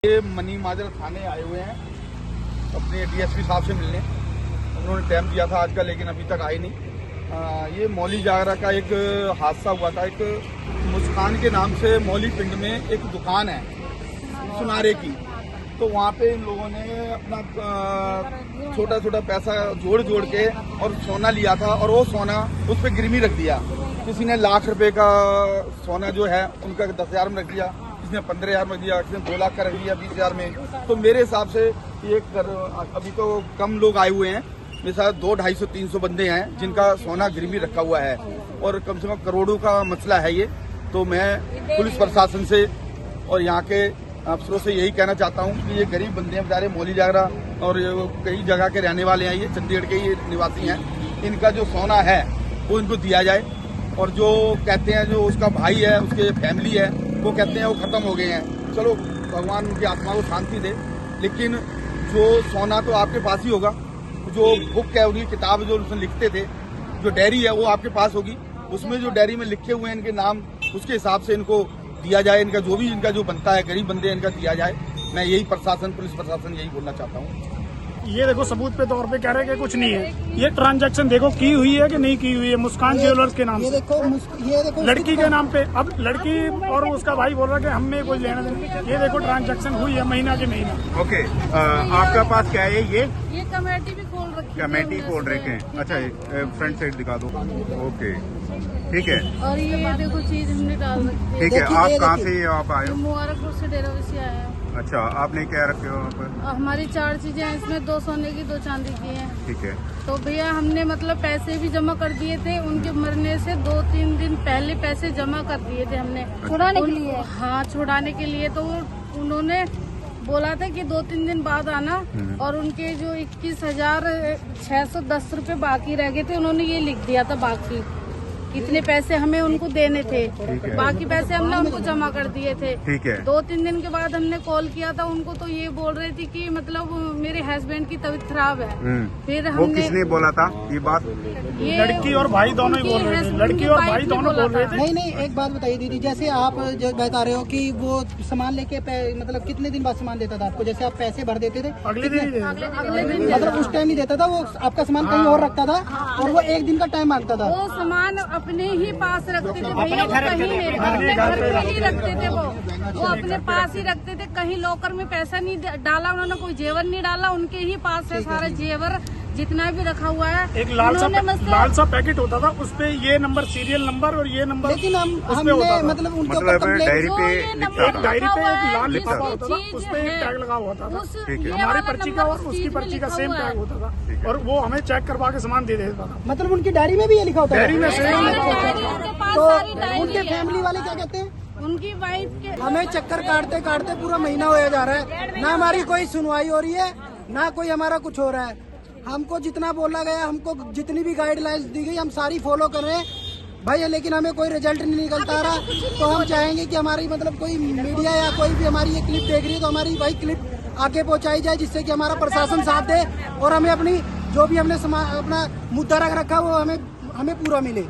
ये मनी माजरा थाने आए हुए हैं अपने डीएसपी साहब से मिलने। उन्होंने टाइम दिया था आज का, लेकिन अभी तक आए नहीं। ये मौली जागरा का एक हादसा हुआ था। एक मुस्कान के नाम से मौली पिंड में एक दुकान है सुनारे की, तो वहाँ पे इन लोगों ने अपना छोटा छोटा पैसा जोड़ के और सोना लिया था, और वो सोना उस पर गिरवी रख दिया। किसी ने लाख रुपए का सोना जो है उनका 10,000 में रख दिया, किसी ने 15,000 में दिया, किसी ने 2 लाख का रख दिया 20,000 में। तो मेरे हिसाब से ये अभी तो कम लोग आए हुए हैं, मेरे साथ 200, 250, 300 बंदे हैं जिनका सोना गिरवी रखा हुआ है, और कम से कम करोड़ों का मसला है ये। तो मैं पुलिस प्रशासन से और यहाँ के अफसरों से यही कहना चाहता हूँ कि ये गरीब बंदे हैं बेचारे, मौली जागरा और कई जगह के रहने वाले हैं, ये चंडीगढ़ के ही निवासी हैं। इनका जो सोना है वो इनको दिया जाए, और जो कहते हैं जो उसका भाई है, उसके फैमिली है, वो कहते हैं वो खत्म हो गए हैं। चलो भगवान उनकी आत्मा को शांति दे, लेकिन जो सोना तो आपके पास ही होगा। जो बुक है, उनकी किताब जो उसमें लिखते थे, जो डायरी है वो आपके पास होगी। उसमें जो डायरी में लिखे हुए हैं इनके नाम, उसके हिसाब से इनको दिया जाए। इनका जो भी इनका जो बनता है, गरीब बंदे इनका दिया जाए। मैं यही प्रशासन, पुलिस प्रशासन यही बोलना चाहता हूँ। ये देखो सबूत पे तौर पे कह रहे हैं कि कुछ नहीं है। ये ट्रांजैक्शन देखो की हुई है कि नहीं की हुई है मुस्कान ज्वेलर्स के नाम से, ये देखो लड़की के नाम पे। अब लड़की और उसका भाई बोल रहा है कि हमें कोई लेना देना। ये देखो ट्रांजैक्शन हुई है महीना के महीना। ओके, आपका पास क्या है? ये कमेटी भी खोल रखी है। कमेटी खोल रखे हैं। अच्छा, फ्रंट साइड दिखा दो। ओके, ठीक है। और ये देखो चीज हमने डाल रखी है। ठीक है, आप कहाँ से आप आए हो? मुबारकपुर से डेराबस्सी आए हैं। अच्छा, आपने क्या रखे हो वहाँ पर? हमारी 4 चीजें हैं, इसमें 2 सोने की 2 चांदी की हैं। ठीक है। तो भैया हमने मतलब पैसे भी जमा कर दिए थे, उनके मरने से 2-3 दिन पहले पैसे जमा कर दिए थे हमने छुड़ाने के लिए। हाँ, छुड़ाने के लिए। तो उन्होंने बोला था कि 2-3 दिन बाद आना, और उनके जो 21,610 रुपए बाकी रह गए थे, उन्होंने ये लिख दिया था बाकी कितने पैसे हमें उनको देने थे। बाकी पैसे हमने उनको जमा कर दिए थे। ठीक है। 2-3 दिन के बाद हमने कॉल किया था उनको, तो ये बोल रही थी कि मतलब मेरे हस्बैंड की तबीयत खराब है। फिर वो हमने किसने बोला था ये बात? ये लड़की और भाई दोनों ही बोल रहे थे। लड़की और भाई दोनों बोल रहे थे। नहीं, एक बात बताइए दीदी, जैसे आप जो बता रहे हो कि वो सामान लेके मतलब कितने दिन बाद सामान देता था आपको? जैसे आप पैसे भर देते थे अगले दिन अगले दिन मतलब उस टाइम ही देता था वो? आपका सामान कहीं और रखता था और वो 1 दिन का टाइम मांगता था? वो सामान अपने ही पास रखते थे भैया, वो कहीं नहीं, अपने घर पे ही रखते थे। वो अपने पास ही रखते थे, कहीं लॉकर में पैसा नहीं डाला उन्होंने, कोई जेवर नहीं डाला। उनके ही पास है सारा जेवर जितना भी रखा हुआ है। एक लाल सा पैकेट होता था, उस पे ये नंबर, सीरियल नंबर और ये नंबर। लेकिन हमने मतलब उनके ऊपर डायरी पे एक डायरी पे एक लाल लिफाफा होता था, उस पे एक टैग लगा हुआ था। हमारी पर्ची का और उसकी पर्ची का सेम टैग होता था, और वो हमें चेक करवा के सामान दे देता था। मतलब उनकी डायरी में भी ये लिखा होता है? डायरी में सेम। तो उनके फैमिली वाले क्या कहते हैं? उनकी वाइफ के हमें चक्कर काटते काटते पूरा महीना होया जा रहा है, ना हमारी कोई सुनवाई हो रही है, ना कोई हमारा कुछ हो रहा है। हमको जितना बोला गया, हमको जितनी भी गाइडलाइंस दी गई, हम सारी फॉलो कर रहे हैं भाई, लेकिन हमें कोई रिजल्ट नहीं निकलता रहा। तो हम चाहेंगे कि हमारी मतलब कोई मीडिया या कोई भी हमारी ये क्लिप देख रही है तो हमारी भाई क्लिप आगे पहुंचाई जाए, जिससे कि हमारा प्रशासन साथ दे और हमें अपनी जो भी हमने अपना मुद्दा रख रखा वो हमें पूरा मिले।